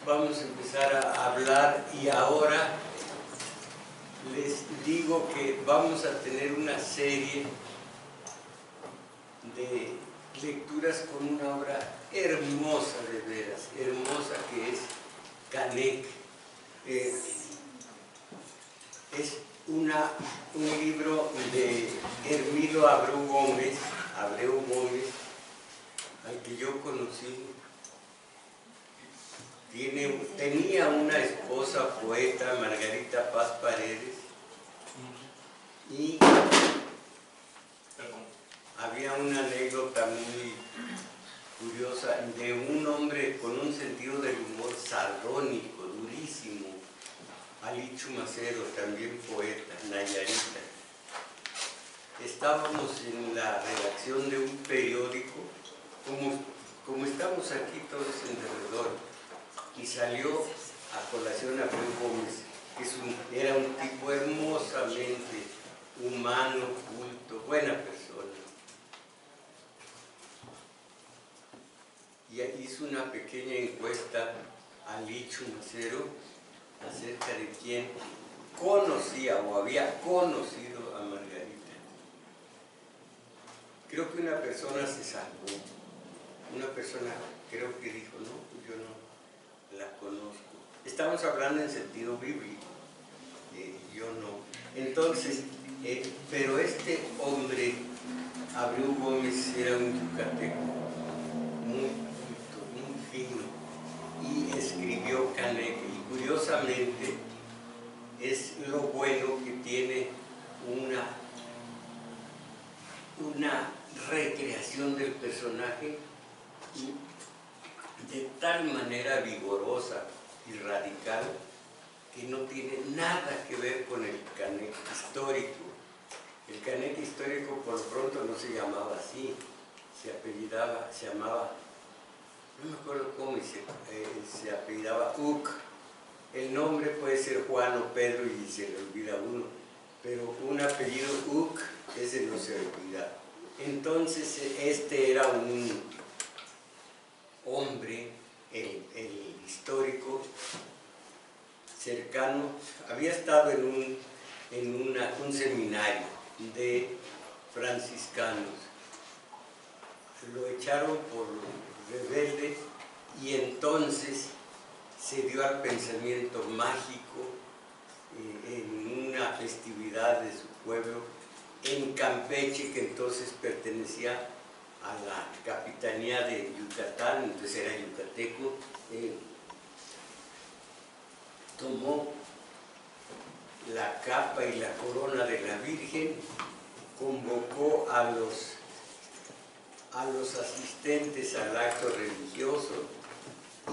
vamos a empezar a hablar y ahora les digo que vamos a tener una serie de lecturas con una obra hermosa, de veras, hermosa, que es Canek. Es un libro de Hermilo Abreu Gómez, al que yo conocí. Tenía una esposa poeta, Margarita Paz Paredes, y había una anécdota muy curiosa de un hombre con un sentido del humor sardónico, durísimo, Alichu Macero, también poeta, nayarita. Estábamos en la redacción de un periódico, como estamos aquí todos en derredor, y salió a colación Abreu Gómez, que era un tipo hermosamente humano, culto, buena persona. Y hizo una pequeña encuesta a Alichu Macero acerca de quién conocía o había conocido a Margarita. Creo que una persona se salvó. Una persona creo que dijo, no, pues yo no la conozco. Estamos hablando en sentido bíblico, yo no. Entonces, pero este hombre, Abreu Gómez, era un yucateco muy culto, muy fino, y escribió Canek. Y curiosamente es lo bueno que tiene una recreación del personaje de tal manera vigorosa y radical que no tiene nada que ver con el Canek histórico. El Canek histórico por lo pronto no se llamaba así, se llamaba, no me acuerdo cómo, se apellidaba Uc. El nombre puede ser Juan o Pedro y se le olvida a uno, pero un apellido Uc, ese no se olvida. Entonces este era un hombre, el histórico, cercano, había estado en un seminario de franciscanos. Lo echaron por rebelde y entonces se dio al pensamiento mágico en una festividad de su pueblo en Campeche, que entonces pertenecía a la capitanía de Yucatán, entonces era yucateco. Tomó la capa y la corona de la Virgen, convocó a los asistentes al acto religioso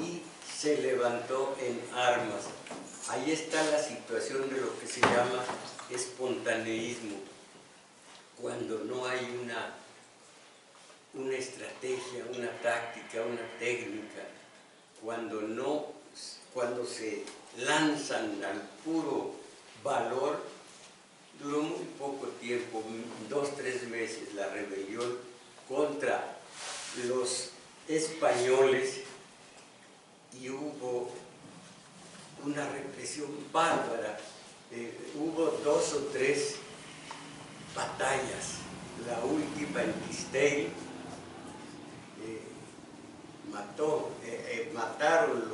y se levantó en armas. Ahí está la situación de lo que se llama espontaneísmo, cuando no hay una estrategia, una táctica, una técnica, cuando se lanzan al puro valor. Duró muy poco tiempo, 2-3 meses, la rebelión contra los españoles, y hubo una represión bárbara. Hubo 2 o 3 batallas. La última en Quistel, mataron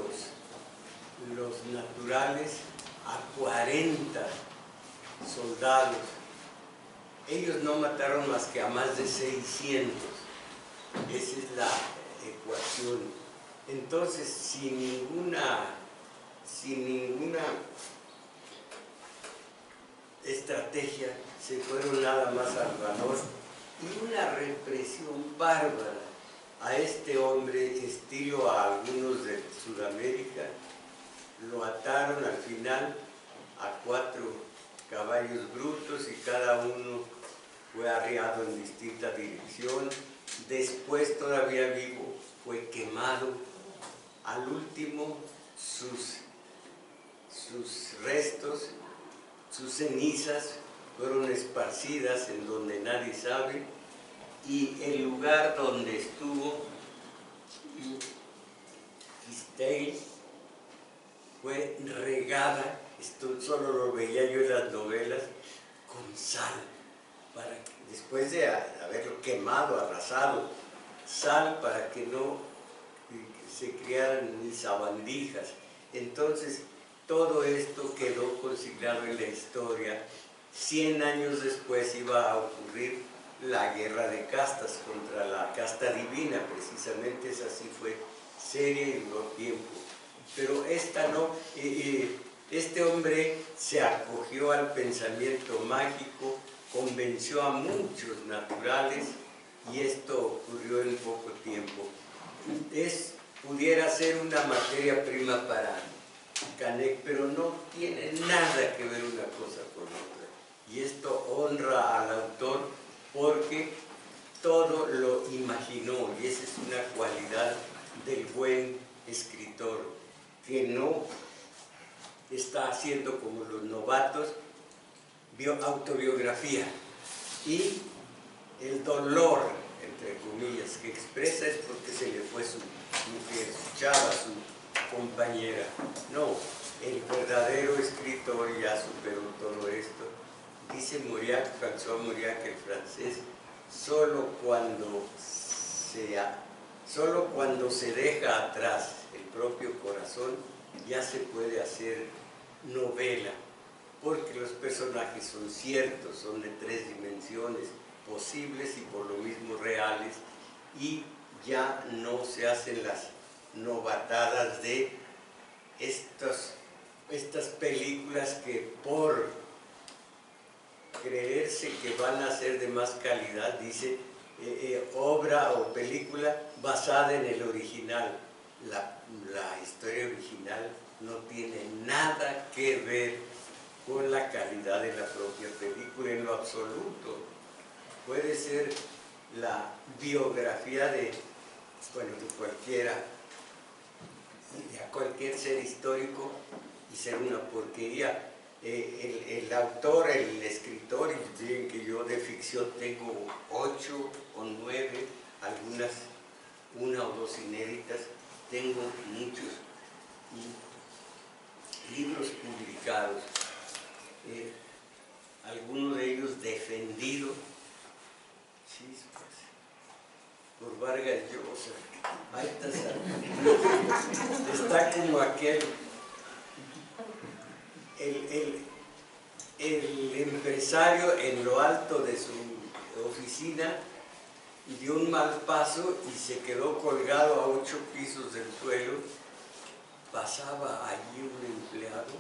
los naturales a 40 soldados. Ellos no mataron más que a más de 600. Esa es la ecuación. Entonces, sin ninguna estrategia, se fueron nada más al valor, y una represión bárbara a este hombre, estilo a algunos de Sudamérica. Lo ataron al final a 4 caballos brutos y cada uno fue arriado en distinta dirección. Después, todavía vivo, fue quemado. Al último, sus restos, sus cenizas fueron esparcidas en donde nadie sabe, y el lugar donde estuvo Quistel fue regada, esto solo lo veía yo en las novelas, con sal, para que, después de haberlo quemado, arrasado, sal para que no se criaran ni sabandijas. Entonces, todo esto quedó consignado en la historia. 100 años después iba a ocurrir la guerra de castas contra la casta divina, precisamente esa sí fue seria y duró tiempo. Pero esta no, este hombre se acogió al pensamiento mágico, convenció a muchos naturales y esto ocurrió en poco tiempo. Pudiera ser una materia prima para Canek, pero no tiene nada que ver una cosa con otra. Y esto honra al autor porque todo lo imaginó, y esa es una cualidad del buen escritor, que no está haciendo como los novatos autobiografía, y el dolor, entre comillas, que expresa es porque se le fue su mujer, su chava, su compañera. No, el verdadero escritor ya superó todo esto. Dice Mauriac, François Mauriac, el francés, solo cuando se deja atrás el propio corazón ya se puede hacer novela, porque los personajes son ciertos, son de 3 dimensiones posibles y por lo mismo reales, y ya no se hacen las novatadas de estas películas que por creerse que van a ser de más calidad, dice obra o película basada en el original. La historia original no tiene nada que ver con la calidad de la propia película en lo absoluto. Puede ser la biografía de cualquiera, de cualquier ser histórico, y ser una porquería. El autor, el escritor, y bien que yo de ficción tengo 8 o 9, algunas 1 o 2 inéditas, tengo muchos libros publicados, algunos de ellos defendidos por Vargas Llosa. Está como aquel, el empresario en lo alto de su oficina dio un mal paso y se quedó colgado a 8 pisos del suelo. Pasaba allí un empleado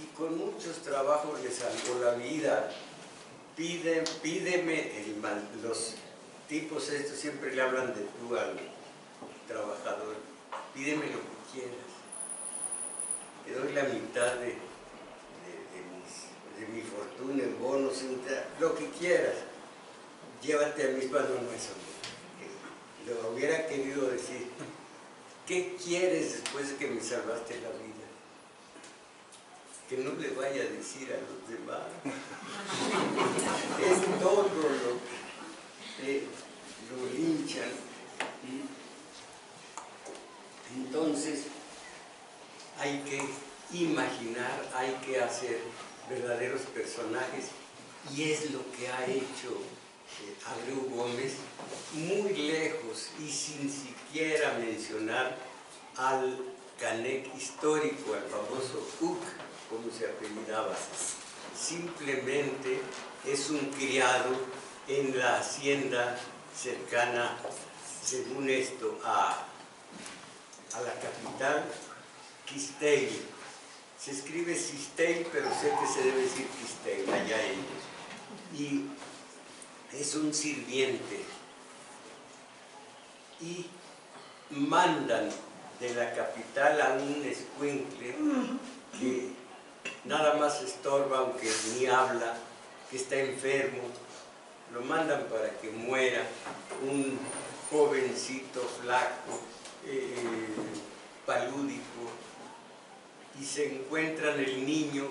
y con muchos trabajos le salvó la vida. Pídeme, los tipos estos siempre le hablan de tú al trabajador, pídeme lo que quieras, te doy la mitad de mi fortuna en bonos, lo que quieras, llévate a mis manos. No, eso lo hubiera querido decir. ¿Qué quieres después de que me salvaste la vida? Que no le vaya a decir a los demás. Es todo lo que lo linchan. Entonces hay que imaginar, hay que hacer verdaderos personajes, y es lo que ha hecho Abreu Gómez, muy lejos y sin siquiera mencionar al Canek histórico, al famoso Uc, como se apellidaba. Simplemente es un criado en la hacienda cercana, según esto, a la capital, Quistel. Se escribe Sistel, pero sé que se debe decir Quistel, allá ellos. Y es un sirviente. Y mandan de la capital a un escuincle que nada más estorba, aunque ni habla, que está enfermo. Lo mandan para que muera, un jovencito flaco, palúdico, y se encuentran el niño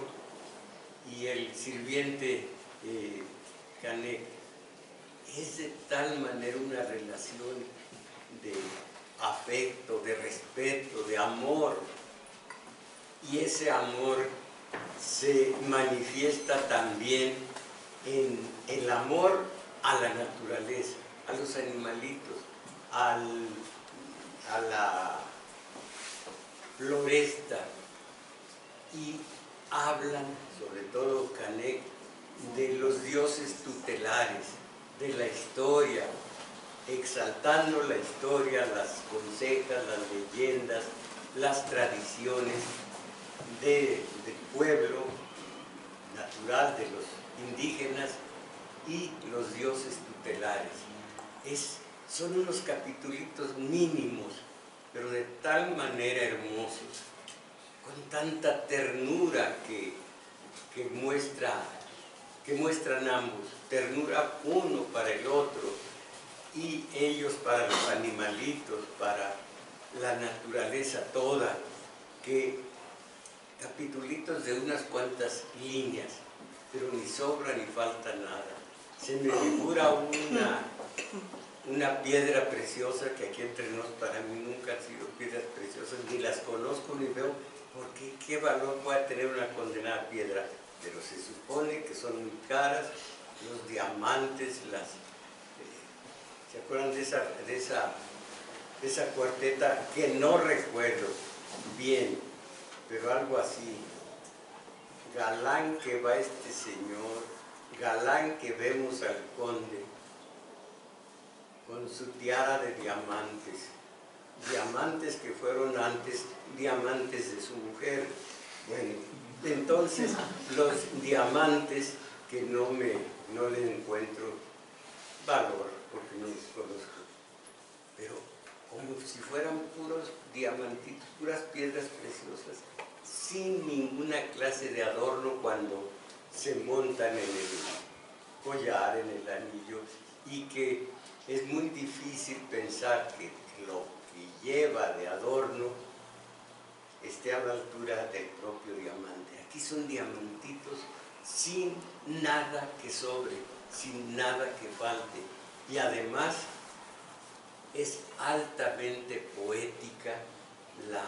y el sirviente Canek. Es de tal manera una relación de afecto, de respeto, de amor, y ese amor se manifiesta también en el amor a la naturaleza, a los animalitos, a la floresta, y hablan, sobre todo Canek, de los dioses tutelares, de la historia, exaltando la historia, las consejas, las leyendas, las tradiciones del pueblo natural, de los indígenas y los dioses tutelares. Son unos capitulitos mínimos, pero de tal manera hermosos, con tanta ternura que muestran ambos, ternura uno para el otro y ellos para los animalitos, para la naturaleza toda, que capitulitos de unas cuantas líneas, pero ni sobra ni falta nada. Se me figura una piedra preciosa que aquí entre nos para mí nunca han sido piedras preciosas, ni las conozco ni veo, porque qué valor puede tener una condenada piedra, pero se supone que son muy caras, los diamantes, ¿se acuerdan de esa cuarteta que no recuerdo bien, pero algo así? Galán que va este señor, galán que vemos al conde, con su tiara de diamantes, diamantes que fueron antes diamantes de su mujer. Bueno, entonces los diamantes que no le encuentro valor, porque no los conozco, pero como si fueran puros diamantitos, puras piedras preciosas, sin ninguna clase de adorno cuando se montan en el collar, en el anillo, y que es muy difícil pensar que lo que lleva de adorno esté a la altura del propio diamante. Aquí son diamantitos sin nada que sobre, sin nada que falte, y además es altamente poética la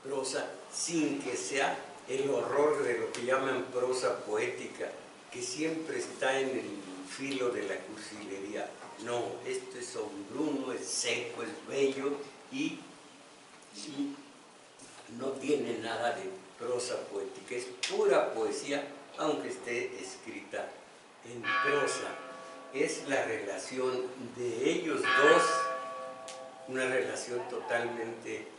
prosa, sin que sea el horror de lo que llaman prosa poética, que siempre está en el filo de la cursilería. No, esto es sombruno, es seco, es bello y no tiene nada de prosa poética, es pura poesía, aunque esté escrita en prosa. Es la relación de ellos dos, una relación totalmente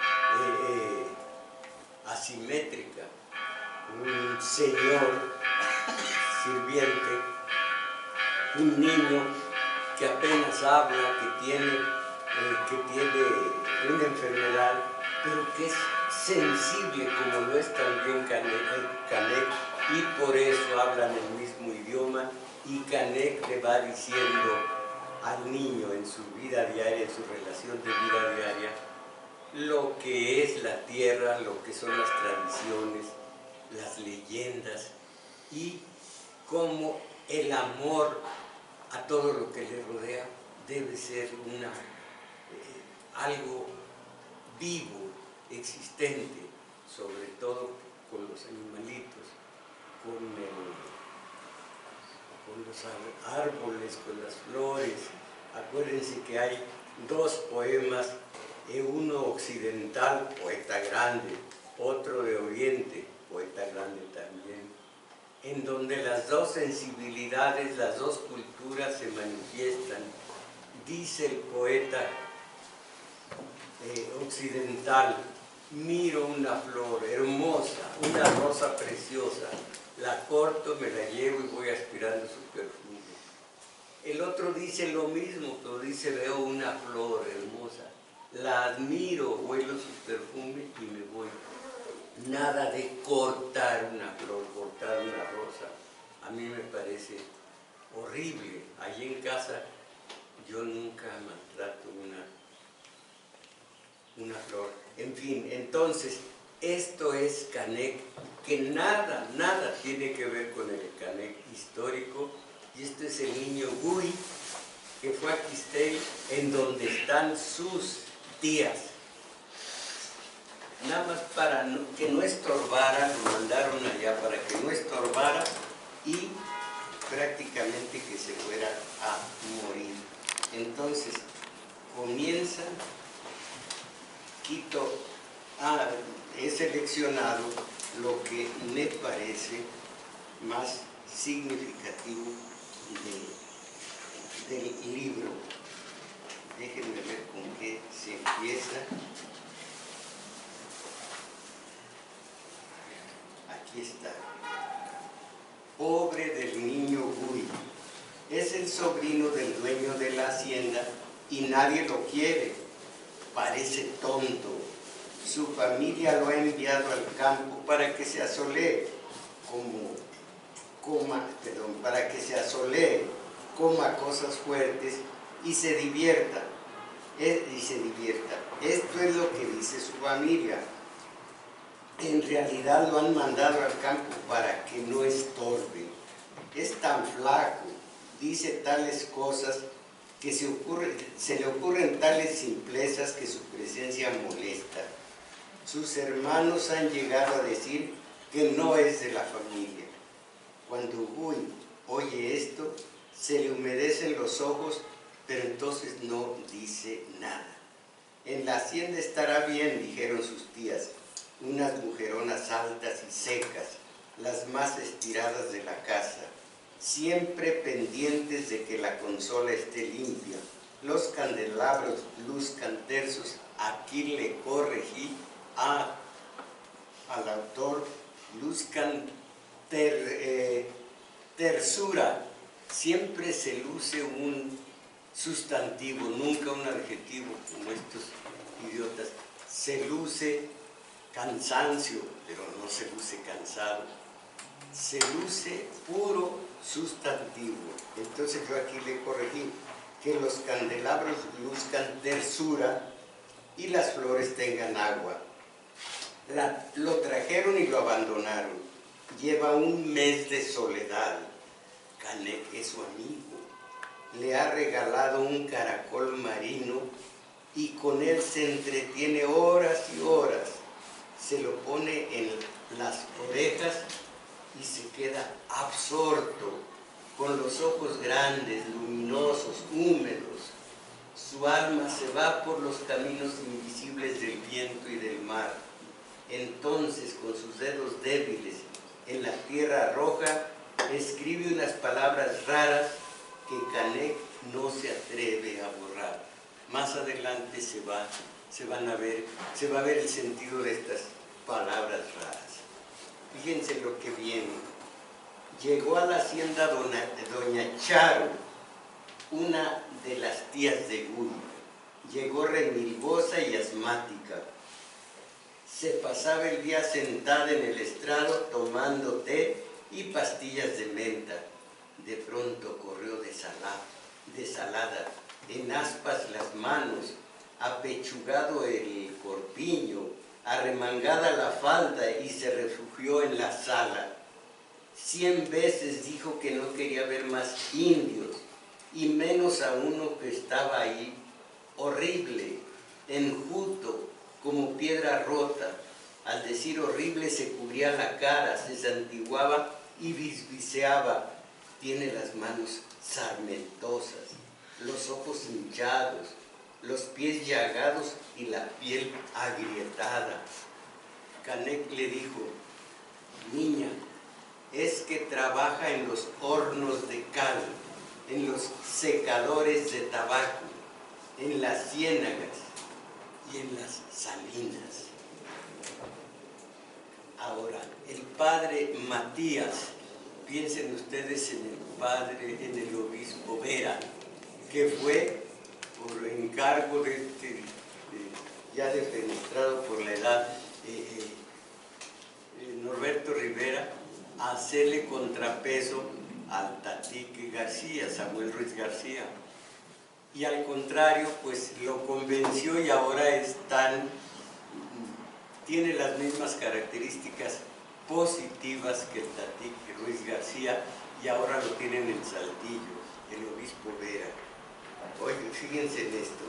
asimétrica. Un señor sirviente, un niño que apenas habla, que tiene una enfermedad, pero que es sensible, como lo es también Canek, y por eso hablan el mismo idioma, y Canek le va diciendo al niño en su vida diaria, en su relación de vida diaria, lo que es la tierra, lo que son las tradiciones, las leyendas, y cómo el amor a todo lo que le rodea debe ser algo vivo, existente, sobre todo con los animalitos, con los árboles, con las flores. Acuérdense que hay dos poemas, uno occidental, poeta grande, otro de oriente, poeta grande también, en donde las dos sensibilidades, las dos culturas se manifiestan. Dice el poeta occidental: miro una flor hermosa, una rosa preciosa, la corto, me la llevo y voy aspirando su perfume. El otro dice lo mismo, pero dice: veo una flor hermosa, la admiro, huelo su perfume y me voy. Nada de cortar una flor, cortar una rosa. A mí me parece horrible. Allí en casa yo nunca maltrato una flor. En fin, entonces, esto es Canek, que nada tiene que ver con el Canek histórico, y esto es el niño Gui, que fue a Quistel, en donde están sus tías. nada más para que no estorbara, lo mandaron allá para que no estorbara y prácticamente que se fuera a morir. Entonces, comienza, he seleccionado lo que me parece más significativo del libro. Déjenme ver con qué se empieza. Aquí está. Pobre del niño Guy. Es el sobrino del dueño de la hacienda y nadie lo quiere. Parece tonto. Su familia lo ha enviado al campo para que se asolee, coma cosas fuertes y se divierta. Esto es lo que dice su familia. En realidad lo han mandado al campo para que no estorbe. Es tan flaco, dice tales cosas que se le ocurren tales simplezas que su presencia molesta. Sus hermanos han llegado a decir que no es de la familia. Cuando Guy oye esto, se le humedecen los ojos, pero entonces no dice nada. En la hacienda estará bien, dijeron sus tías, unas mujeronas altas y secas, las más estiradas de la casa, siempre pendientes de que la consola esté limpia. Los candelabros luzcan tersos. Aquí le corregí al autor, luzcan tersura. Siempre se luce un sustantivo, nunca un adjetivo, como estos idiotas. Se luce cansancio, pero no se luce cansado. Se luce puro sustantivo. Entonces yo aquí le corregí que los candelabros luzcan tersura y las flores tengan agua. Lo trajeron y lo abandonaron. Lleva un mes de soledad. Canek es su amigo. Le ha regalado un caracol marino y con él se entretiene horas y horas. Se lo pone en las orejas y se queda absorto, con los ojos grandes, luminosos, húmedos. Su alma se va por los caminos invisibles del viento y del mar. Entonces, con sus dedos débiles en la tierra roja, escribe unas palabras raras que Canek no se atreve a borrar. Más adelante se va a ver el sentido de estas palabras raras. Fíjense lo que viene. Llegó a la hacienda doña Charo, una de las tías de Guy. Llegó remilgosa y asmática. Se pasaba el día sentada en el estrado tomando té y pastillas de menta. De pronto corrió desalada, en aspas las manos, apechugado el corpiño, arremangada la falda y se refugió en la sala. 100 veces dijo que no quería ver más indios, y menos a uno que estaba ahí, horrible, enjuto, como piedra rota. Al decir horrible se cubría la cara, se santiguaba y bisbiseaba. Tiene las manos sarmentosas, los ojos hinchados, los pies llagados y la piel agrietada. Canek le dijo: niña, es que trabaja en los hornos de cal, en los secadores de tabaco, en las ciénagas y en las salinas. Ahora, el padre Matías, piensen ustedes en el obispo Vera, que fue por encargo ya defenestrado por la edad, Norberto Rivera, a hacerle contrapeso al Tatique García, Samuel Ruiz García. Y al contrario, pues lo convenció y ahora tiene las mismas características positivas que el Tatique Ruiz García, y ahora lo tienen en Saltillo, el obispo Vera. Oye, fíjense en esto.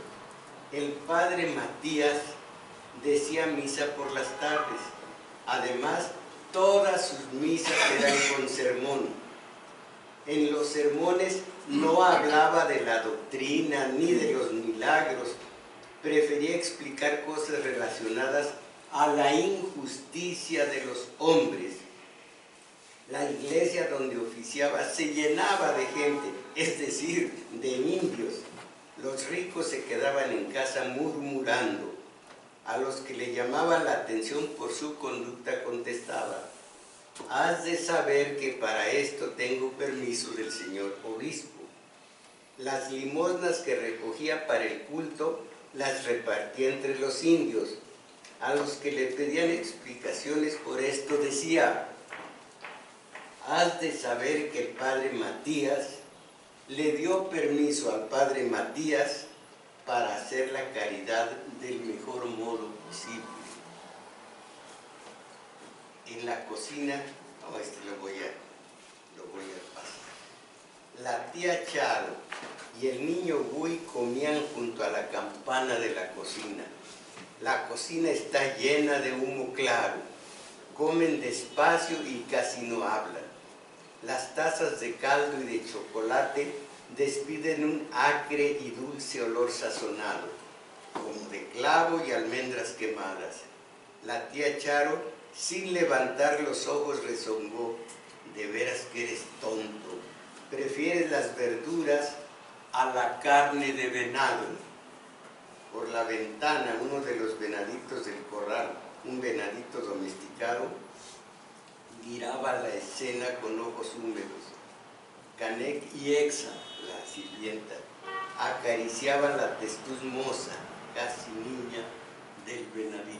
El padre Matías decía misa por las tardes. Además, todas sus misas eran con sermón. En los sermones no hablaba de la doctrina ni de los milagros. Prefería explicar cosas relacionadas a la injusticia de los hombres. La iglesia donde oficiaba se llenaba de gente, es decir, de indios. Los ricos se quedaban en casa murmurando. A los que le llamaban la atención por su conducta contestaba: has de saber que para esto tengo permiso del señor obispo. Las limosnas que recogía para el culto las repartía entre los indios. A los que le pedían explicaciones por esto decía: has de saber que el padre Matías le dio permiso al padre Matías para hacer la caridad del mejor modo posible. En la cocina, lo voy a pasar. La tía Charo y el niño Gui comían junto a la campana de la cocina. La cocina está llena de humo claro. Comen despacio y casi no hablan. Las tazas de caldo y de chocolate despiden un acre y dulce olor sazonado, como de clavo y almendras quemadas. La tía Charo, sin levantar los ojos, rezongó: de veras que eres tonto. Prefieres las verduras a la carne de venado. Por la ventana, uno de los venaditos del corral, un venadito domesticado, miraba la escena con ojos húmedos. Canek y Exa, la sirvienta, acariciaban la testuz moza, casi niña, del venadito.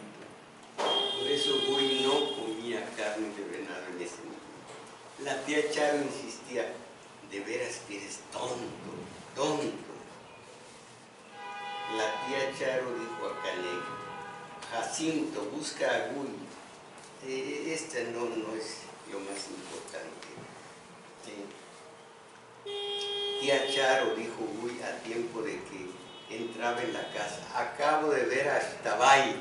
Por eso Gui no comía carne de venado en ese momento. La tía Charo insistía: de veras que eres tonto, tonto. La tía Charo dijo a Canek: Jacinto, busca a Gui. Esta no es lo más importante. Tía Charo, dijo Gui a tiempo de que entraba en la casa: acabo de ver a Ashtabai.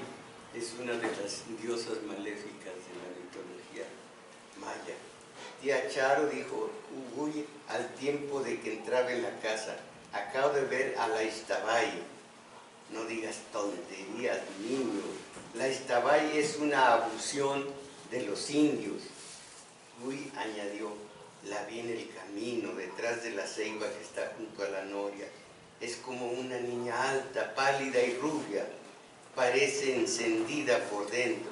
Es una de las diosas maléficas de la mitología maya. Tía Charo, dijo Gui al tiempo de que entraba en la casa: acabo de ver a la Ashtabai. No digas tonterías, niño. La Ashtabai es una abusión de los indios. Gui añadió: la vi en el camino, detrás de la ceiba que está junto a la noria. Es como una niña alta, pálida y rubia. Parece encendida por dentro.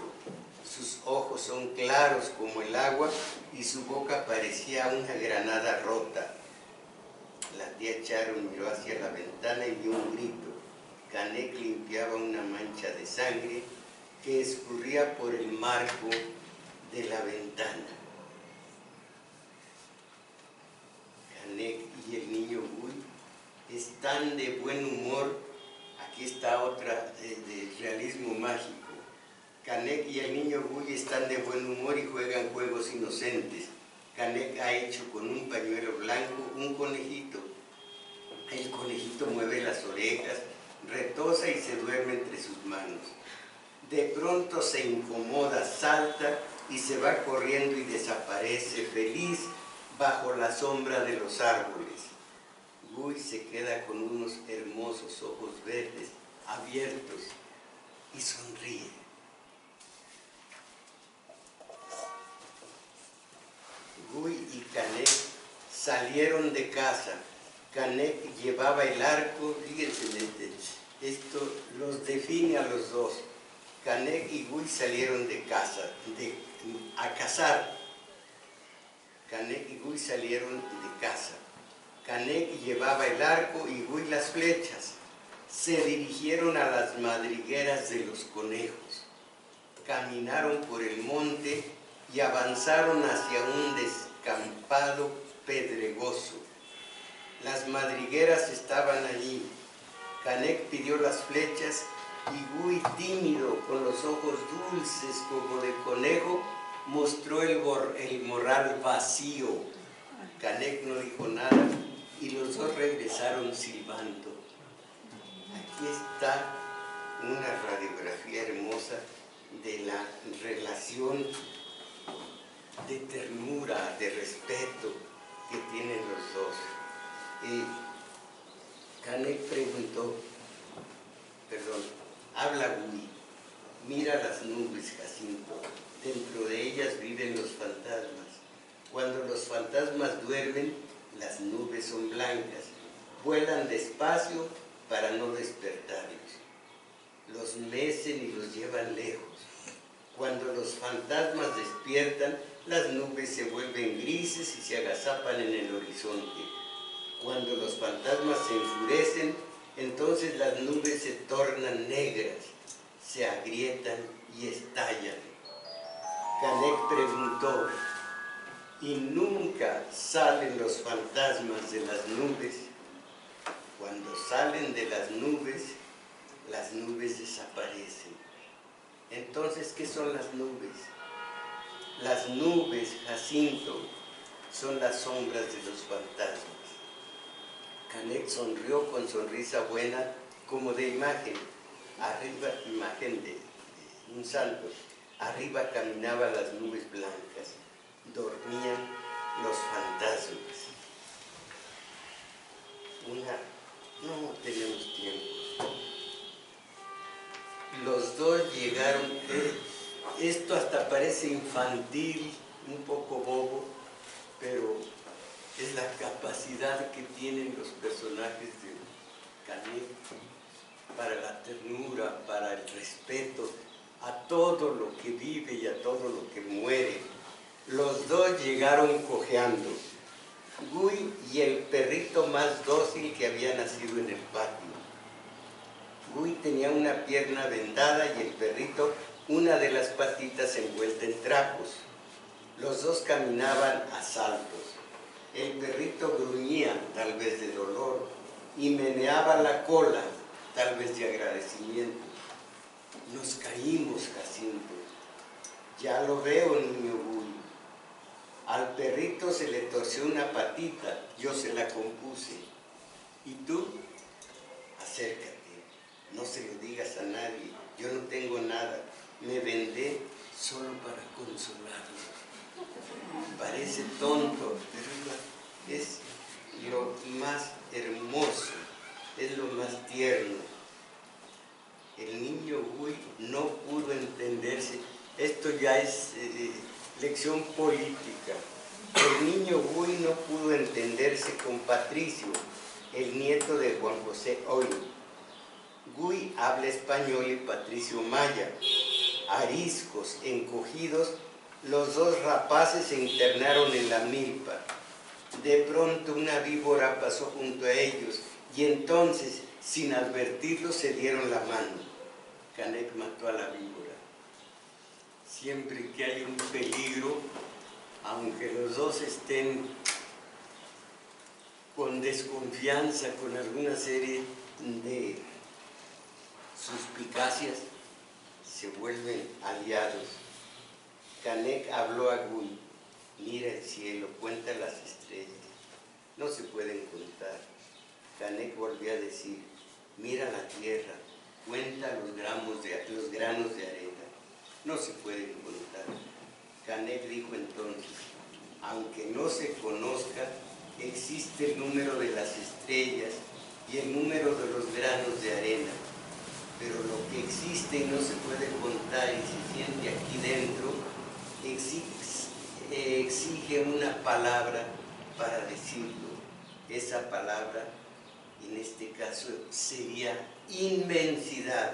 Sus ojos son claros como el agua y su boca parecía una granada rota. La tía Charo miró hacia la ventana y dio un grito. Canek limpiaba una mancha de sangre que escurría por el marco de la ventana. Canek y el niño Gui están de buen humor. Aquí está otra de realismo mágico. Canek y el niño Gui están de buen humor y juegan juegos inocentes. Canek ha hecho con un pañuelo blanco un conejito. El conejito mueve las orejas, retosa y se duerme entre sus manos. De pronto se incomoda, salta y se va corriendo y desaparece feliz bajo la sombra de los árboles. Gui se queda con unos hermosos ojos verdes abiertos y sonríe. Gui y Canek salieron de casa. Canek llevaba el arco. Fíjense, esto los define a los dos. Canek y Gui salieron de casa, a cazar. Canek y Gui salieron de casa. Canek llevaba el arco y Gui las flechas. Se dirigieron a las madrigueras de los conejos. Caminaron por el monte y avanzaron hacia un descampado pedregoso. Las madrigueras estaban allí. Canek pidió las flechas y Gui, tímido, con los ojos dulces como de conejo, mostró el morral vacío. Canek no dijo nada y los dos regresaron silbando. Aquí está una radiografía hermosa hermosa de la relación de ternura, de respeto que tienen los dos. Canek preguntó, habla Gui, mira las nubes, Jacinto, dentro de ellas viven los fantasmas. Cuando los fantasmas duermen, las nubes son blancas, vuelan despacio para no despertarlos. Los mecen y los llevan lejos. Cuando los fantasmas despiertan, las nubes se vuelven grises y se agazapan en el horizonte. Cuando los fantasmas se enfurecen, entonces las nubes se tornan negras, se agrietan y estallan. Canek preguntó, ¿y nunca salen los fantasmas de las nubes? Cuando salen de las nubes desaparecen. Entonces, ¿qué son las nubes? Las nubes, Jacinto, son las sombras de los fantasmas. Canek sonrió con sonrisa buena, como de imagen. Arriba, imagen de un santo. Arriba caminaban las nubes blancas. Dormían los fantasmas. No tenemos tiempo. Los dos llegaron, esto hasta parece infantil, un poco bobo, pero es la capacidad que tienen los personajes de Canek para la ternura, para el respeto a todo lo que vive y a todo lo que muere. Los dos llegaron cojeando, Gui y el perrito más dócil que había nacido en el patio. Gui tenía una pierna vendada y el perrito una de las patitas envuelta en trapos. Los dos caminaban a saltos. El perrito gruñía, tal vez de dolor, y meneaba la cola, tal vez de agradecimiento. Nos caímos, Jacinto. Ya lo veo, niño Gui. Al perrito se le torció una patita, yo se la compuse. ¿Y tú? Acércate, no se lo digas a nadie, yo no tengo nada. Me vendé solo para consolarlo. Parece tonto, pero es lo más hermoso, es lo más tierno. El niño Gui no pudo entenderse. Esto ya es lección política. El niño Gui no pudo entenderse con Patricio, el nieto de Juan José Oyo. Gui habla español y Patricio maya. Ariscos, encogidos, los dos rapaces se internaron en la milpa. De pronto una víbora pasó junto a ellos y entonces, sin advertirlo, se dieron la mano. Canek mató a la víbora. Siempre que hay un peligro, aunque los dos estén con desconfianza, con alguna serie de suspicacias, se vuelven aliados. Canek habló a Gui, mira el cielo, cuenta las estrellas, no se pueden contar. Canek volvió a decir, mira la tierra, cuenta los granos de arena, no se pueden contar. Canek dijo entonces, aunque no se conozca, existe el número de las estrellas y el número de los granos de arena, pero lo que existe y no se puede contar y se siente aquí dentro, exige una palabra para decirlo. Esa palabra, en este caso, sería inmensidad.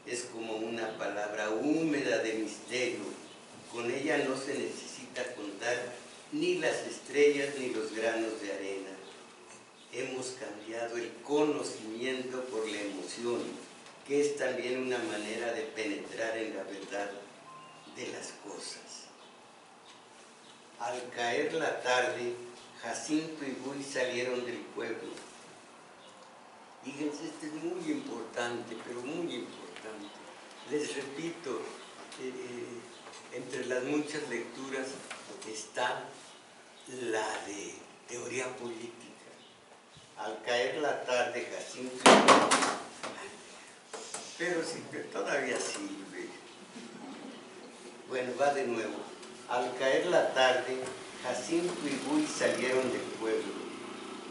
Es como una palabra húmeda de misterio. Con ella no se necesita contar ni las estrellas ni los granos de arena. Hemos cambiado el conocimiento por la emoción, que es también una manera de penetrar en la verdad de las cosas. Al caer la tarde, Jacinto y Gui salieron del pueblo. Fíjense, esto es muy importante, pero muy importante. Les repito, entre las muchas lecturas está la de teoría política. Al caer la tarde, Jacinto y Gui... pero sí, todavía sirve. Bueno, va de nuevo. Al caer la tarde, Jacinto y Gui salieron del pueblo.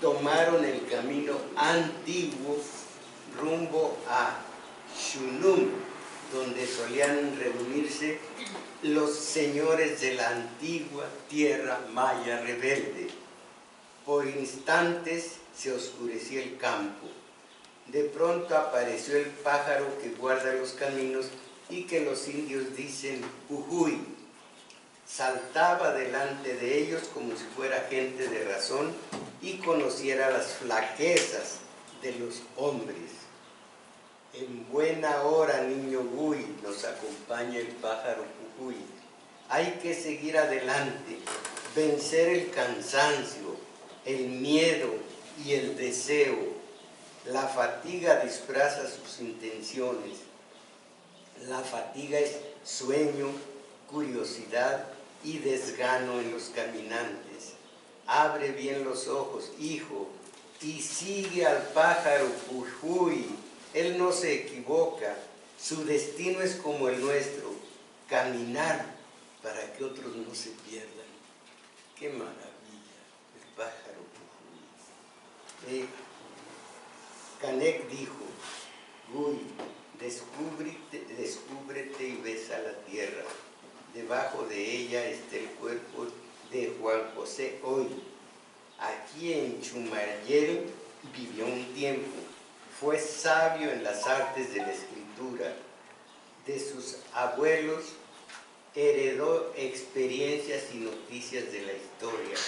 Tomaron el camino antiguo rumbo a Xunum, donde solían reunirse los señores de la antigua tierra maya rebelde. Por instantes se oscurecía el campo. De pronto apareció el pájaro que guarda los caminos y que los indios dicen Ujuy. Saltaba delante de ellos como si fuera gente de razón y conociera las flaquezas de los hombres. En buena hora, niño Gui, nos acompaña el pájaro Ujuy. Hay que seguir adelante, vencer el cansancio, el miedo y el deseo. La fatiga disfraza sus intenciones. La fatiga es sueño, curiosidad y desgano en los caminantes. Abre bien los ojos, hijo, y sigue al pájaro Ujuy. Él no se equivoca. Su destino es como el nuestro, caminar para que otros no se pierdan. ¡Qué maravilla! El pájaro Ujuy. Canek dijo, Gui, descúbrete y besa la tierra. Debajo de ella está el cuerpo de Juan José Hoy. Aquí en Chumayel vivió un tiempo. Fue sabio en las artes de la escritura. De sus abuelos heredó experiencias y noticias de la historia.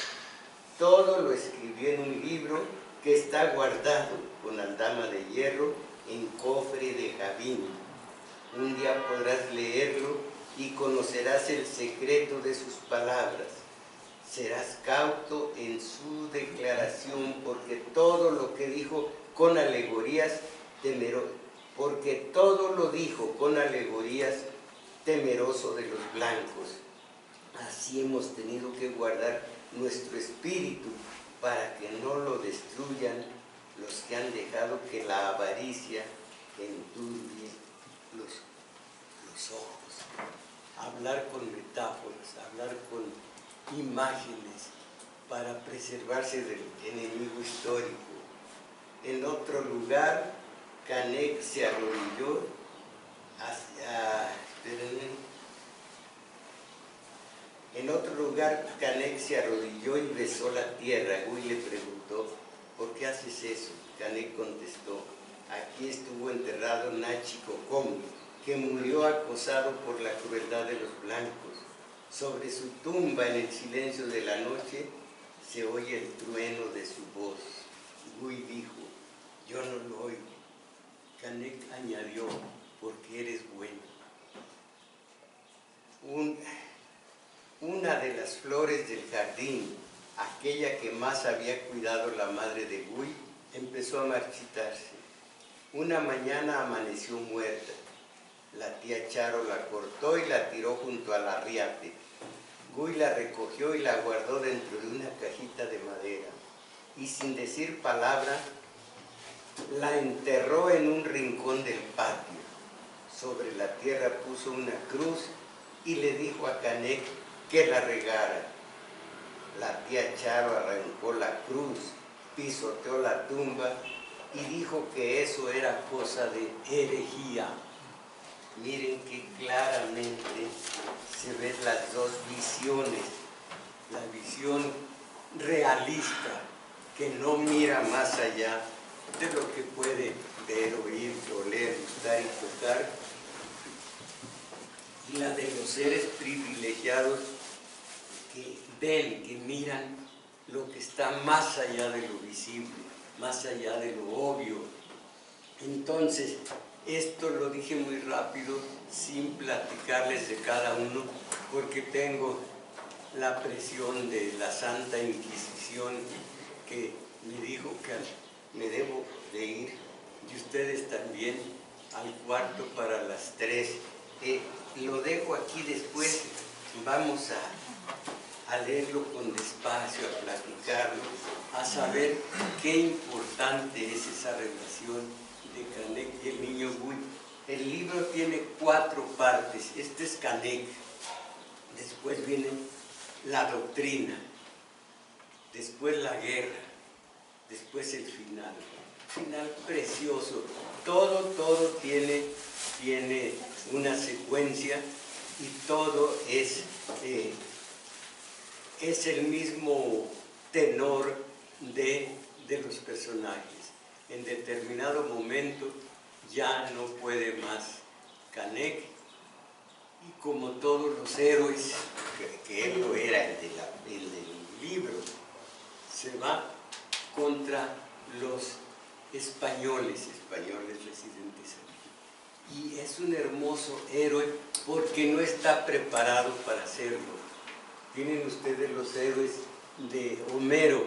Todo lo escribió en un libro que está guardado con aldama de hierro en cofre de javín. Un día podrás leerlo y conocerás el secreto de sus palabras. Serás cauto en su declaración, porque todo lo que dijo con alegorías, temeroso de los blancos. Así hemos tenido que guardar nuestro espíritu para que no lo destruyan los que han dejado que la avaricia enturbie los ojos. Hablar con metáforas, hablar con imágenes para preservarse del enemigo histórico. En otro lugar, Canek se arrodilló y besó la tierra. Gui le preguntó, ¿por qué haces eso? Canek contestó, aquí estuvo enterrado Nachi Cocom, que murió acosado por la crueldad de los blancos. Sobre su tumba, en el silencio de la noche, se oye el trueno de su voz. Gui dijo, yo no lo oigo. Canek añadió, porque eres bueno. Una de las flores del jardín, aquella que más había cuidado la madre de Gui, empezó a marchitarse. Una mañana amaneció muerta. La tía Charo la cortó y la tiró junto al arriate. Gui la recogió y la guardó dentro de una cajita de madera. Y sin decir palabra, la enterró en un rincón del patio. Sobre la tierra puso una cruz y le dijo a Canek que la regara. La tía Charo arrancó la cruz, pisoteó la tumba y dijo que eso era cosa de herejía. Miren que claramente se ven las dos visiones. La visión realista, que no mira más allá de lo que puede ver, oír, oler, gustar y tocar, y la de los seres privilegiados que ven, que miran lo que está más allá de lo visible, más allá de lo obvio. Entonces, esto lo dije muy rápido, sin platicarles de cada uno, porque tengo la presión de la Santa Inquisición que me dijo que me debo de ir, y ustedes también, al cuarto para las 3. Lo dejo aquí después, vamos a leerlo con despacio, a platicarlo, a saber qué importante es esa relación de Canek y el niño Gui. El libro tiene 4 partes. Este es Canek. Después viene la doctrina. Después la guerra. Después el final. Final precioso. Todo tiene una secuencia y todo es el mismo tenor de los personajes. En determinado momento ya no puede más Canek, y como todos los héroes, que él lo era, el del libro, se va contra los españoles residentes aquí. Y es un hermoso héroe porque no está preparado para hacerlo. Tienen ustedes los héroes de Homero,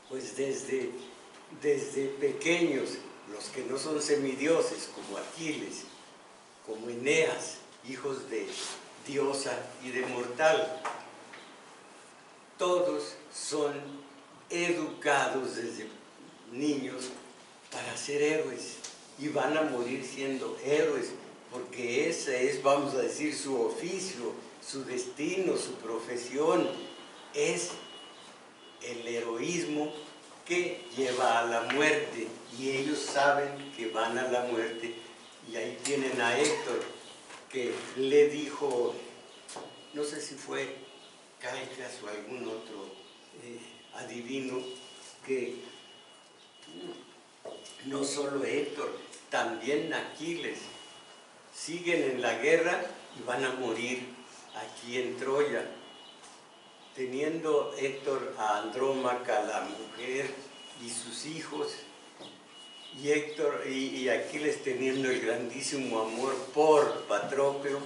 pues desde pequeños, los que no son semidioses, como Aquiles, como Eneas, hijos de diosa y de mortal, todos son educados desde niños para ser héroes y van a morir siendo héroes, porque ese es, vamos a decir, su oficio, su destino, su profesión, es el heroísmo que lleva a la muerte, y ellos saben que van a la muerte. Y ahí tienen a Héctor, que le dijo, no sé si fue Calcas o algún otro adivino, que no solo Héctor, también Aquiles siguen en la guerra y van a morir aquí en Troya. Teniendo Héctor a Andrómaca, la mujer, y sus hijos, y Héctor y Aquiles teniendo el grandísimo amor por Patroclo,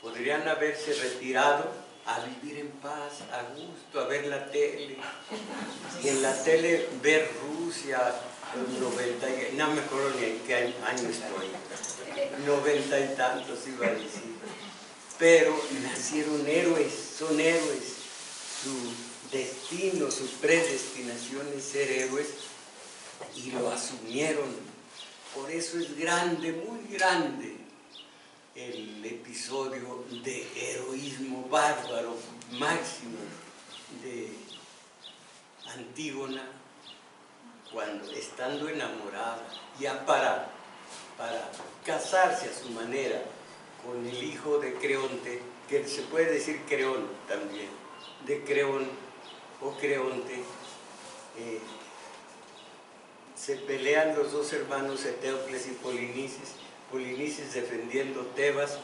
podrían haberse retirado a vivir en paz, a gusto, a ver la tele, y en la tele ver Rusia, 90, no me acuerdo ni en qué año estoy, 90 y tantos iba a decir. Pero nacieron héroes, son héroes. Su destino, su predestinación es ser héroes, y lo asumieron. Por eso es grande, muy grande, el episodio de heroísmo bárbaro máximo de Antígona, cuando, estando enamorada, ya para casarse a su manera con el hijo de Creonte, que se puede decir Creón también, de Creón o Creonte, se pelean los dos hermanos Eteocles y Polinices defendiendo Tebas,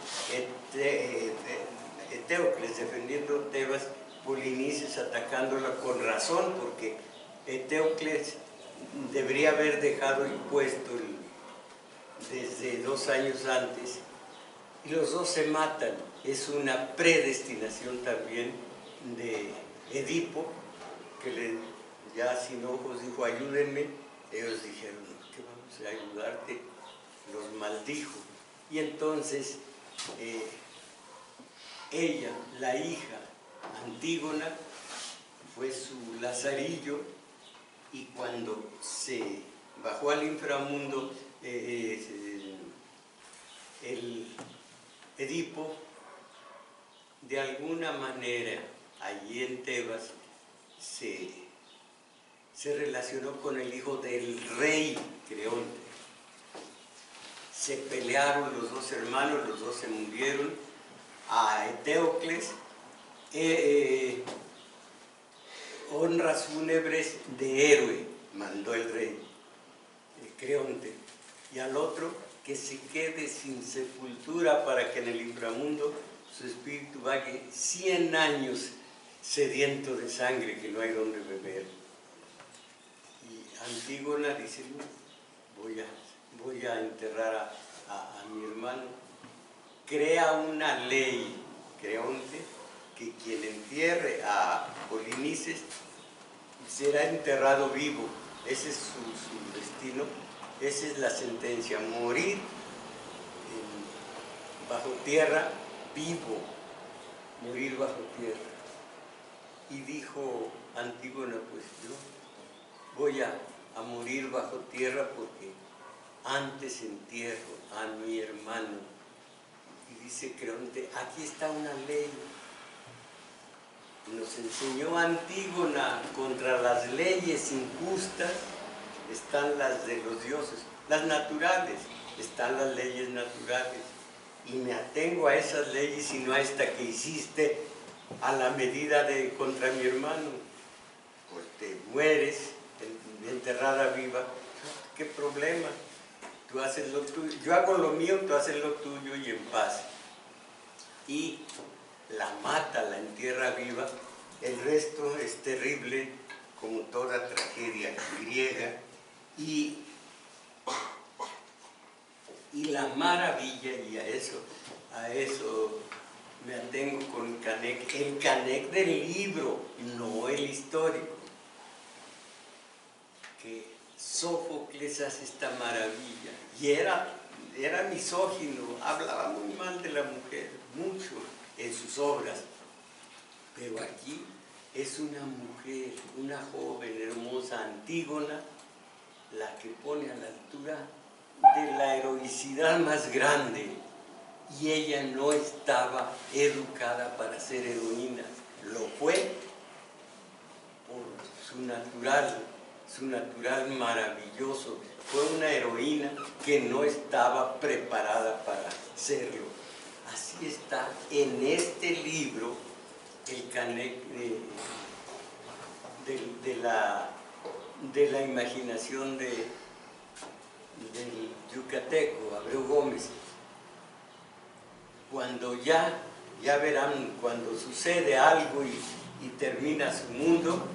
Eteocles defendiendo Tebas, Polinices atacándola con razón, porque Eteocles debería haber dejado el puesto desde 2 años antes, y los dos se matan. Es una predestinación también de Edipo, que ya sin ojos dijo, ayúdenme. Ellos dijeron, ¿qué vamos a ayudarte? Los maldijo. Y entonces ella, la hija, Antígona, fue su lazarillo, y cuando se bajó al inframundo, el Edipo, de alguna manera, allí en Tebas, se relacionó con el hijo del rey Creonte. Se pelearon los dos hermanos, los dos se murieron. A Eteocles honras fúnebres de héroe mandó el rey, el Creonte, y al otro que se quede sin sepultura, para que en el inframundo su espíritu vague 100 años sediento de sangre, que no hay donde beber. Y Antígona dice, no, voy a enterrar a mi hermano. Crea una ley, Creonte, que quien entierre a Polinices será enterrado vivo. Ese es su destino, esa es la sentencia, morir bajo tierra vivo, morir bajo tierra. Y dijo Antígona, pues yo voy a morir bajo tierra, porque antes entierro a mi hermano. Y dice Creonte, aquí está una ley. Nos enseñó Antígona, contra las leyes injustas están las de los dioses, las naturales, están las leyes naturales. Y me atengo a esas leyes y no a esta que hiciste a la medida de contra mi hermano. Pues te mueres enterrada viva, ¿qué problema? Tú haces lo tuyo, yo hago lo mío, tú haces lo tuyo y en paz. Y la mata, la entierra viva. El resto es terrible, como toda tragedia griega. Y la maravilla, y a eso me atengo con el Canek del libro, no el histórico. Que Sófocles hace esta maravilla, y era misógino, hablaba muy mal de la mujer, mucho en sus obras, pero aquí es una mujer, una joven hermosa, Antígona, la que pone a la altura de la heroicidad más grande, y ella no estaba educada para ser heroína, lo fue por su natural maravilloso, fue una heroína que no estaba preparada para serlo. Así está en este libro el Canek de la imaginación del yucateco, Abreu Gómez. Cuando ya verán, cuando sucede algo y termina su mundo,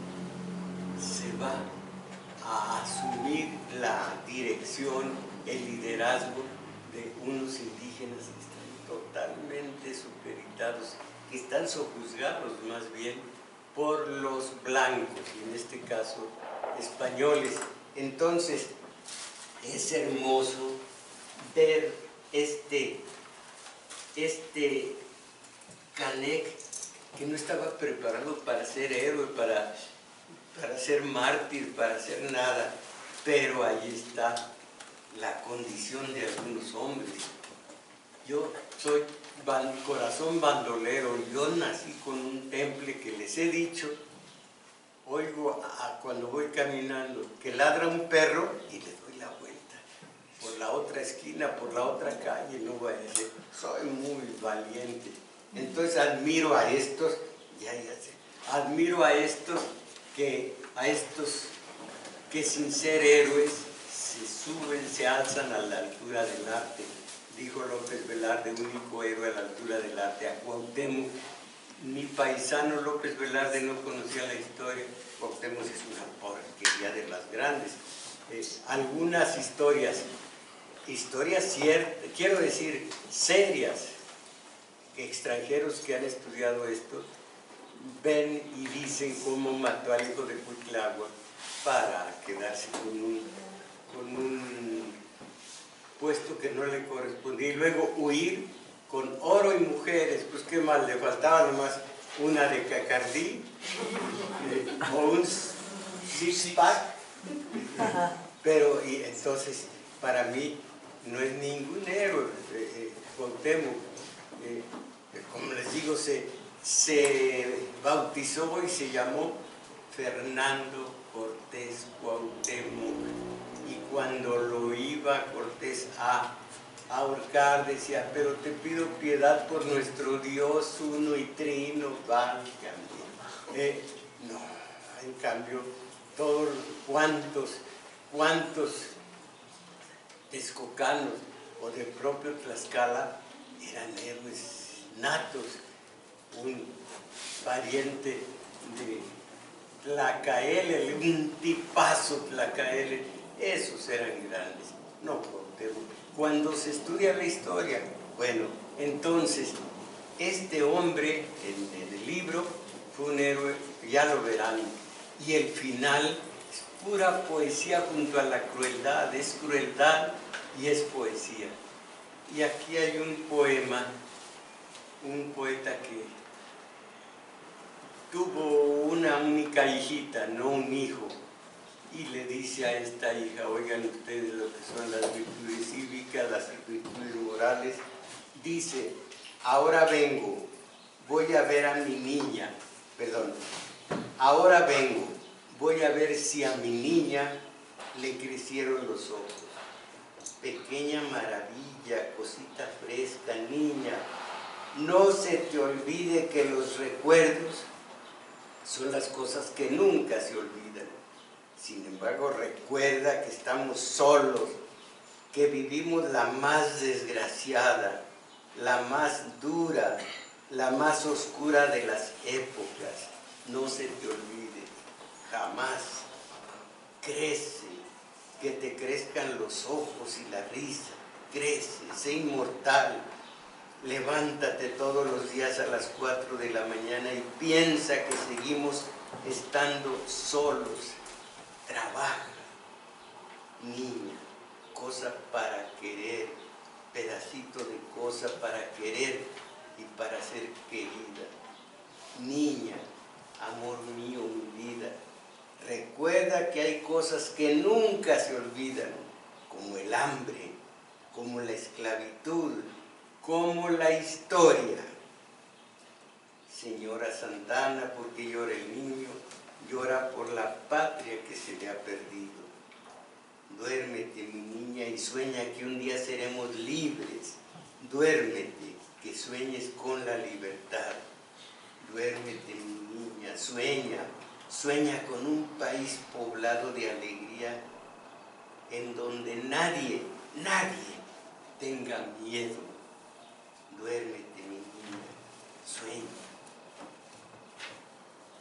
se va a asumir la dirección, el liderazgo de unos indígenas que están totalmente supeditados, que están sojuzgados más bien por los blancos, y en este caso españoles. Entonces es hermoso ver este Canek, que no estaba preparado para ser héroe, para ser mártir, para hacer nada, pero ahí está la condición de algunos hombres. Yo soy corazón bandolero, yo nací con un temple que les he dicho, oigo cuando voy caminando que ladra un perro y le doy la vuelta, por la otra esquina, por la otra calle, no voy a decir, soy muy valiente. Entonces admiro a estos, admiro a estos que sin ser héroes se suben, se alzan a la altura del arte. Dijo López Velarde, único héroe a la altura del arte, a Cuauhtémoc. Mi paisano López Velarde no conocía la historia. Cuauhtémoc es una porquería de las grandes. Algunas historias ciertas, quiero decir, serias, extranjeros que han estudiado esto, ven y dicen cómo mató al hijo de Cuitláhuac para quedarse con un puesto que no le correspondía y luego huir con oro y mujeres. Pues qué mal, le faltaba nomás una de Cacardí o un six-pack, pero y entonces para mí no es ningún héroe. Cuauhtémoc, como les digo, se bautizó y se llamó Fernando Cortés Cuauhtémoc, y cuando lo iba Cortés a ahorcar decía, pero te pido piedad por nuestro Dios uno y trino, válgame. No, en cambio, todos cuantos texcocanos o del propio Tlaxcala eran héroes natos. Un pariente de Tlacaele, un tipazo Tlacaele, esos eran grandes, no Cuauhtémoc. Cuando se estudia la historia, bueno, entonces este hombre en el libro fue un héroe, ya lo verán, y el final es pura poesía junto a la crueldad, es crueldad y es poesía. Y aquí hay un poema, un poeta que tuvo una única hijita, no un hijo, y le dice a esta hija, oigan ustedes lo que son las virtudes cívicas, las virtudes morales, dice, ahora vengo, voy a ver a mi niña, perdón, ahora vengo, voy a ver si a mi niña le crecieron los ojos. Pequeña maravilla, cosita fresca, niña, no se te olvide que los recuerdos son las cosas que nunca se olvidan. Sin embargo, recuerda que estamos solos, que vivimos la más desgraciada, la más dura, la más oscura de las épocas. No se te olvide, jamás. Crece, que te crezcan los ojos y la risa. Crece, sé inmortal. Levántate todos los días a las 4 de la mañana y piensa que seguimos estando solos. Trabaja, niña, cosa para querer, pedacito de cosa para querer y para ser querida. Niña, amor mío, mi vida, recuerda que hay cosas que nunca se olvidan, como el hambre, como la esclavitud, como la historia. Señora Santana, ¿por qué llora el niño? Llora por la patria que se le ha perdido. Duérmete, mi niña, y sueña que un día seremos libres. Duérmete, que sueñes con la libertad. Duérmete, mi niña, sueña, sueña con un país poblado de alegría, en donde nadie tenga miedo. Duérmete, mi niña, sueña.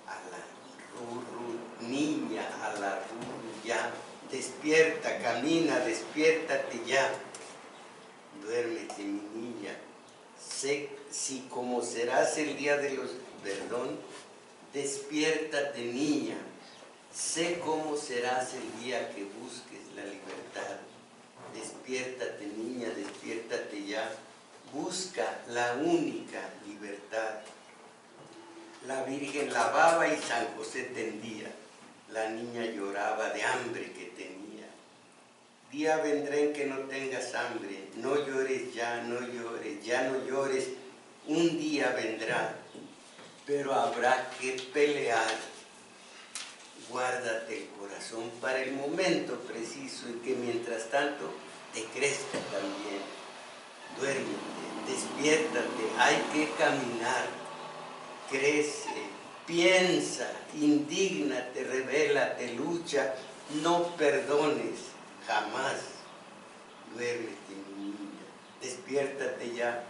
A la niña, a la ya, despierta, camina, despiértate ya. Duérmete, mi niña, sé si como serás el día de los perdón, despiértate, niña, sé cómo serás el día que busques la libertad. Despiértate, niña, despiértate ya, busca la única libertad. La Virgen lavaba y San José tendía. La niña lloraba de hambre que tenía. Día vendrá en que no tengas hambre. No llores ya, no llores, ya no llores. Un día vendrá, pero habrá que pelear. Guárdate el corazón para el momento preciso y que mientras tanto te crezca también. Duérmete, despiértate, hay que caminar. Crece, piensa, indígnate, rebélate, lucha, no perdones, jamás. Duérmete, mi niña, despiértate ya,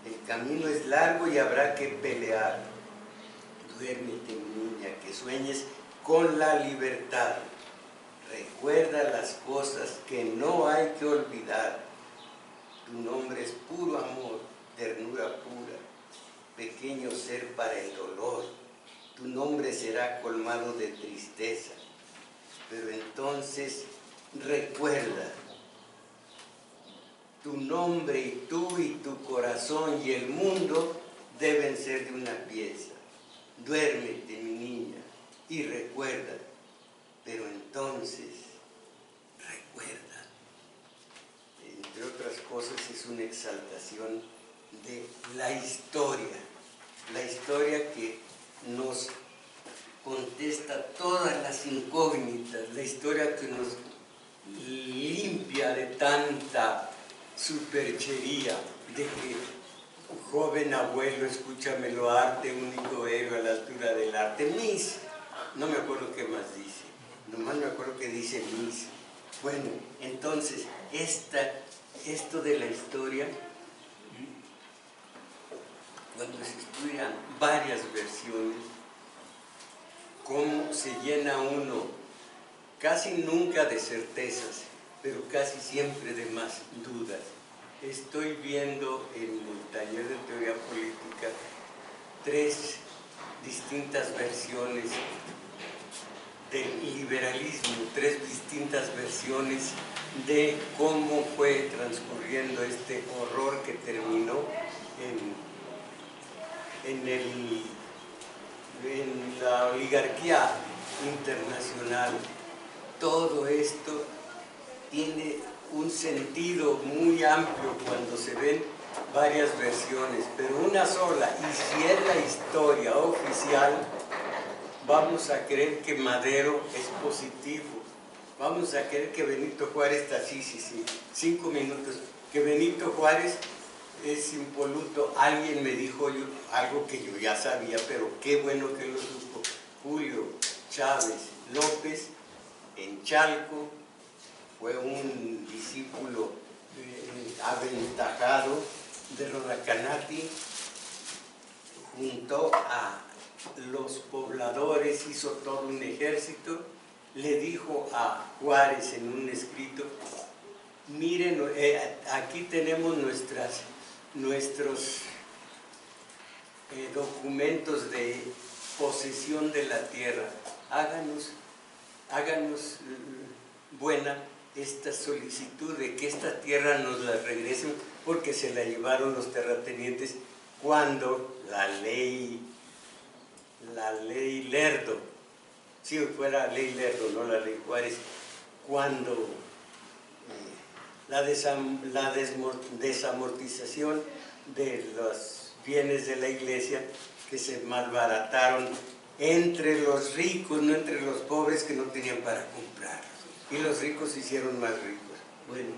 el camino es largo y habrá que pelear. Duérmete, mi niña, que sueñes con la libertad. Recuerda las cosas que no hay que olvidar. Tu nombre es puro amor, ternura pura. Pequeño ser para el dolor, tu nombre será colmado de tristeza, pero entonces recuerda, tu nombre y tu corazón y el mundo deben ser de una pieza. Duérmete, mi niña, y recuerda, pero entonces recuerda. Entre otras cosas es una exaltación de la historia que nos contesta todas las incógnitas, la historia que nos limpia de tanta superchería, de que joven abuelo, escúchamelo, arte, único héroe a la altura del arte, no me acuerdo qué más dice, nomás me acuerdo que dice mis. Bueno, entonces, esto de la historia, cuando se estudian varias versiones, cómo se llena uno, casi nunca de certezas, pero casi siempre de más dudas. Estoy viendo en el taller de teoría política 3 distintas versiones del liberalismo, 3 distintas versiones de cómo fue transcurriendo este horror que terminó en la oligarquía internacional. todo esto tiene un sentido muy amplio cuando se ven varias versiones, pero una sola, y si es la historia oficial, vamos a creer que Madero es positivo, vamos a creer que Benito Juárez está, sí, 5 minutos, que Benito Juárez es impoluto. Alguien me dijo algo que yo ya sabía, pero qué bueno que lo supo. Julio Chávez López, en Chalco, fue un discípulo aventajado de Rodacanati, junto a los pobladores, hizo todo un ejército, le dijo a Juárez en un escrito: miren, aquí tenemos nuestros documentos de posesión de la tierra, háganos buena esta solicitud de que esta tierra nos la regresen, porque se la llevaron los terratenientes cuando la ley Lerdo, si fuera ley Lerdo, no la ley Juárez, cuando la desamortización de los bienes de la iglesia, que se malbarataron entre los ricos, no entre los pobres que no tenían para comprar, y los ricos se hicieron más ricos. Bueno,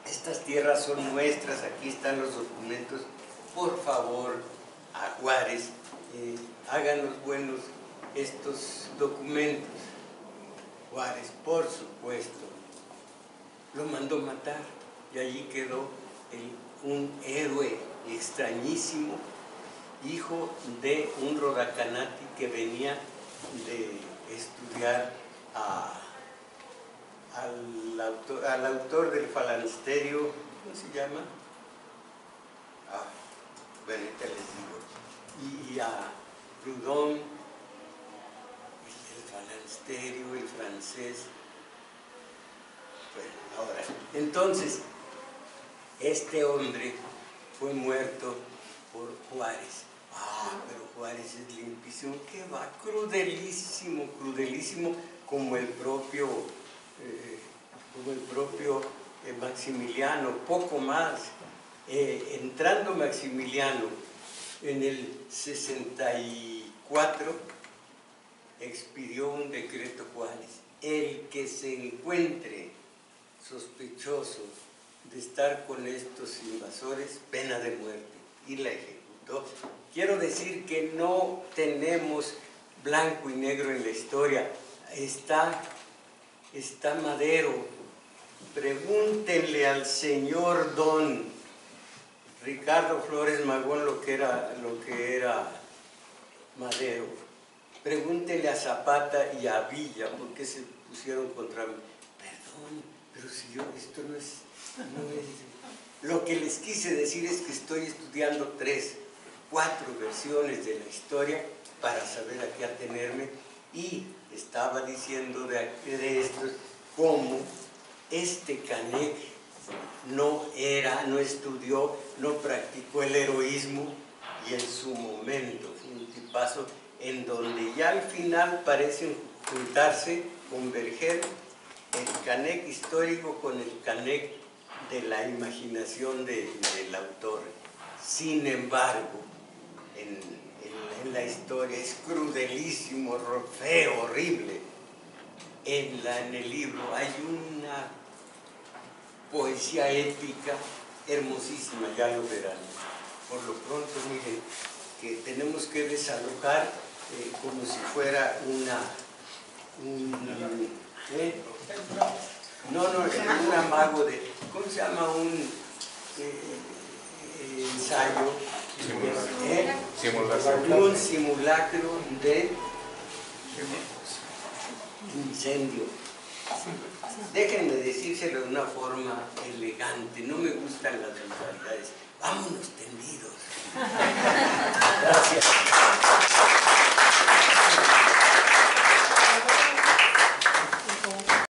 estas tierras son nuestras, aquí están los documentos, por favor, a Juárez, háganos buenos estos documentos. Juárez, por supuesto, lo mandó matar, y allí quedó un héroe extrañísimo, hijo de un Rodacanati que venía de estudiar al autor del Falansterio, ¿cómo se llama? Bueno, ahorita les digo. Y a Proudhon, el Falansterio, el francés. Bueno, ahora, entonces, este hombre fue muerto por Juárez. Pero Juárez es limpísimo, que va, crudelísimo, como el propio Maximiliano, poco más. Entrando Maximiliano en el 64, expidió un decreto Juárez: el que se encuentre sospechoso de estar con estos invasores, pena de muerte, y la ejecutó. Quiero decir que no tenemos blanco y negro en la historia, está Madero. Pregúntenle al señor don Ricardo Flores Magón lo que era Madero. Pregúntenle a Zapata y a Villa por qué se pusieron contra mí. Perdón, pero si yo, esto no es. Lo que les quise decir es que estoy estudiando 3, 4 versiones de la historia para saber a qué atenerme, y estaba diciendo de estos cómo este Canek no estudió, no practicó el heroísmo, y en su momento fue un tipazo en donde ya al final parecen juntarse, converger el Canek histórico con el Canek de la imaginación del autor. Sin embargo, en la historia es crudelísimo, feo, horrible. En el libro hay una poesía épica hermosísima, ya lo verán. Por lo pronto, miren, que tenemos que desalojar como si fuera un amago de, ¿cómo se llama? Un ensayo, un simulacro de incendio. Déjenme decírselo de una forma elegante, no me gustan las vulgaridades. Vámonos tendidos. Gracias.